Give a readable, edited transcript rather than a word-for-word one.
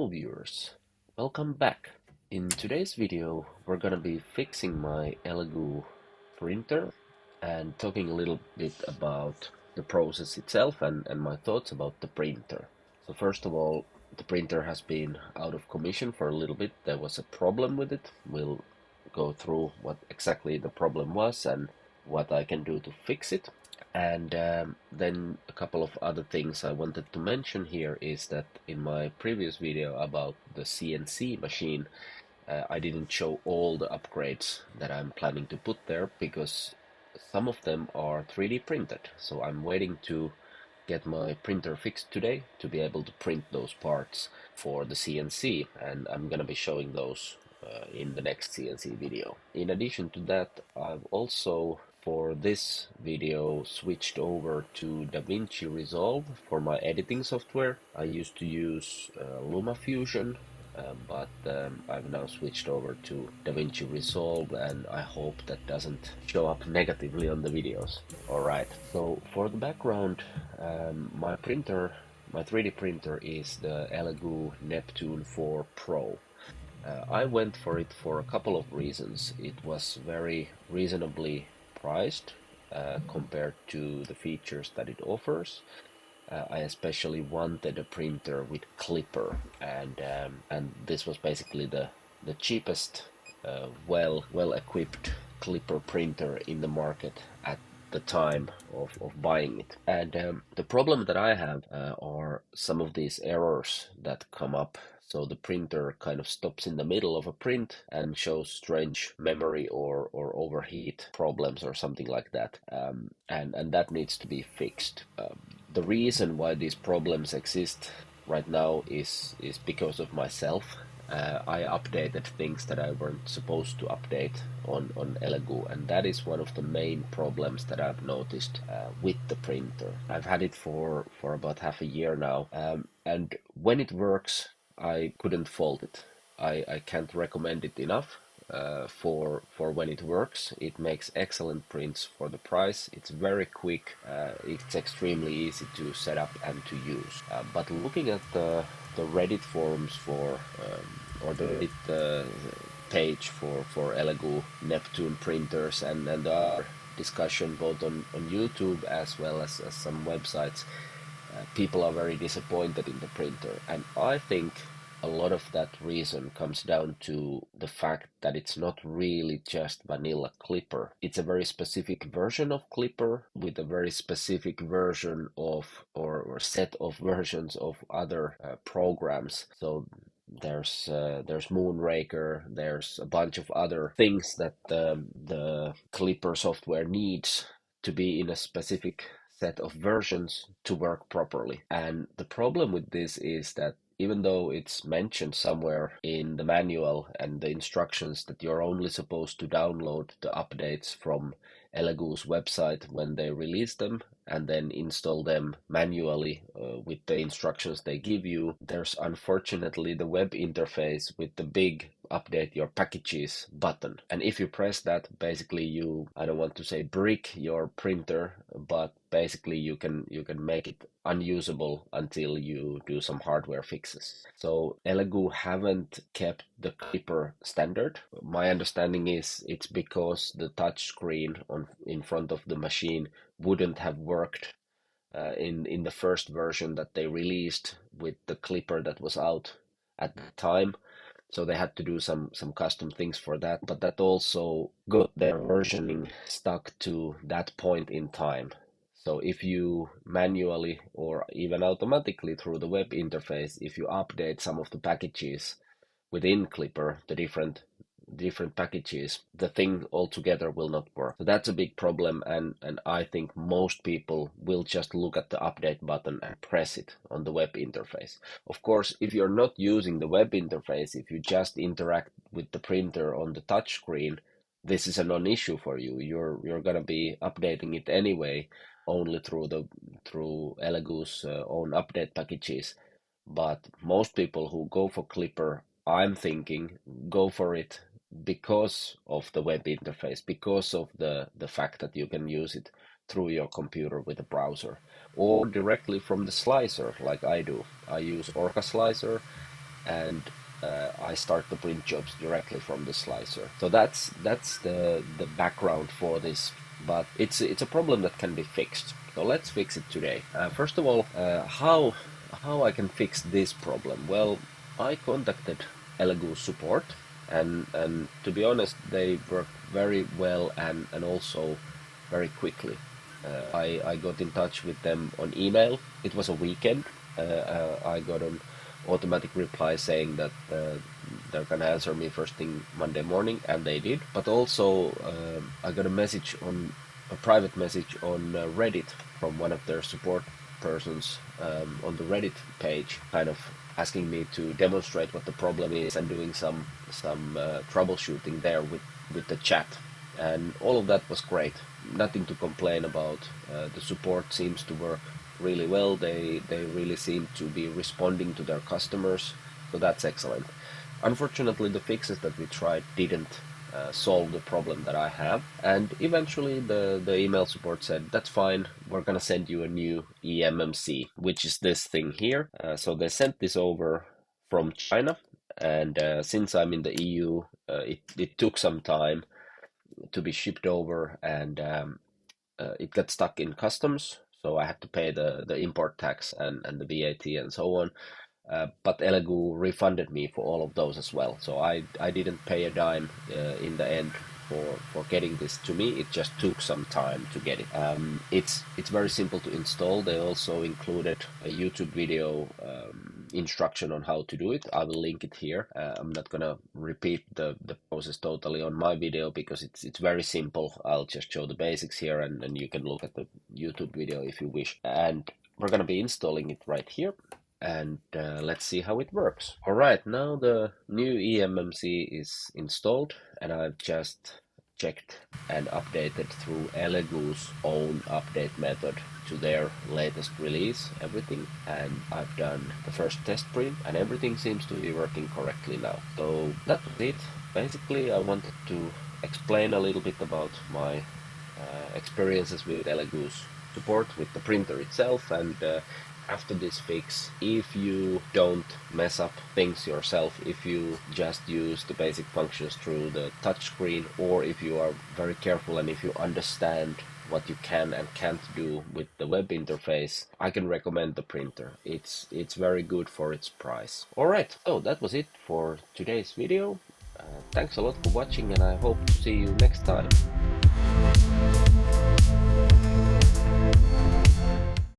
Hello viewers, welcome back. In today's video we're gonna be fixing my Elegoo printer and talking a little bit about the process itself and my thoughts about the printer. So first of all, the printer has been out of commission for a little bit. There was a problem with it. We'll go through what exactly the problem was and what I can do to fix it. And then a couple of other things I wanted to mention here is that in my previous video about the CNC machine, I didn't show all the upgrades that I'm planning to put there because some of them are 3D printed. So I'm waiting to get my printer fixed today to be able to print those parts for the CNC, and I'm gonna be showing those in the next CNC video. In addition to that, I've also for this video switched over to DaVinci Resolve for my editing software. I used to use LumaFusion, but I've now switched over to DaVinci Resolve, and I hope that doesn't show up negatively on the videos. Alright, so for the background, my 3D printer is the Elegoo Neptune 4 Pro. I went for it for a couple of reasons. It was very reasonably priced compared to the features that it offers. I especially wanted a printer with clipper, and this was basically the cheapest, well equipped clipper printer in the market at the time of buying it. And the problem that I have are some of these errors that come up. So the printer kind of stops in the middle of a print and shows strange memory or overheat problems or something like that, and that needs to be fixed. The reason why these problems exist right now is because of myself. I updated things that I weren't supposed to update on Elegoo, and that is one of the main problems that I've noticed with the printer. I've had it for about half a year now, and when it works, I couldn't fault it. I can't recommend it enough. For when it works, it makes excellent prints for the price. It's very quick. It's extremely easy to set up and to use. But looking at the Reddit forums for or the Reddit page for Elegoo Neptune printers and our discussion both on YouTube as well as some websites, people are very disappointed in the printer, and I think a lot of that reason comes down to the fact that it's not really just vanilla clipper. It's a very specific version of clipper with a very specific version of or set of versions of other programs. So there's Moonraker, there's a bunch of other things that the clipper software needs to be in a specific set of versions to work properly. And the problem with this is that even though it's mentioned somewhere in the manual and the instructions that you're only supposed to download the updates from Elegoo's website when they release them and then install them manually with the instructions they give you, there's unfortunately the web interface with the big update your packages button. And if you press that, basically you, I don't want to say brick your printer, but basically you can make it unusable until you do some hardware fixes. So Elegoo haven't kept the clipper standard. My understanding is it's because the touch screen in front of the machine wouldn't have worked in the first version that they released with the clipper that was out at the time. So they had to do some custom things for that, but that also got their versioning stuck to that point in time. So if you manually or even automatically through the web interface, if you update some of the packages within Clipper, the different packages, the thing altogether will not work. So that's a big problem, and I think most people will just look at the update button and press it on the web interface. Of course, if you're not using the web interface, if you just interact with the printer on the touch screen, this is a non-issue for you. You're gonna be updating it anyway, only through Elegoo's own update packages. But most people who go for Clipper, I'm thinking, go for it because of the web interface, because of the fact that you can use it through your computer with a browser or directly from the slicer like I do. I use Orca Slicer, and I start the print jobs directly from the slicer. So that's the background for this, but it's a problem that can be fixed. So let's fix it today. First of all, how I can fix this problem? Well, I contacted Elegoo support, and to be honest, they work very well and also very quickly. I got in touch with them on email. It was a weekend. I got an automatic reply saying that they're gonna answer me first thing Monday morning, and they did. But also, I got a private message on Reddit from one of their support persons on the Reddit page, kind of asking me to demonstrate what the problem is and doing some troubleshooting there with the chat, and all of that was great. Nothing to complain about. The support seems to work really well. They really seem to be responding to their customers, so that's excellent. Unfortunately, the fixes that we tried didn't solve the problem that I have, and eventually the email support said, that's fine, we're gonna send you a new EMMC, which is this thing here. So they sent this over from China, and since I'm in the EU, it took some time to be shipped over, and it got stuck in customs, so I had to pay the import tax and the VAT and so on. But Elegoo refunded me for all of those as well, so I didn't pay a dime in the end for getting this to me. It just took some time to get it. It's very simple to install. They also included a YouTube video instruction on how to do it. I will link it here. I'm not gonna repeat the process totally on my video because it's very simple. I'll just show the basics here, and then you can look at the YouTube video if you wish. And we're gonna be installing it right here, and let's see how it works. All right, now the new EMMC is installed, and I've just checked and updated through Elegoo's own update method to their latest release, everything, and I've done the first test print, and everything seems to be working correctly now. So that was it. Basically, I wanted to explain a little bit about my experiences with Elegoo's support with the printer itself, and after this fix, if you don't mess up things yourself, if you just use the basic functions through the touchscreen, or if you are very careful and if you understand what you can and can't do with the web interface, I can recommend the printer. It's very good for its price. Alright, so that was it for today's video. Thanks a lot for watching, and I hope to see you next time.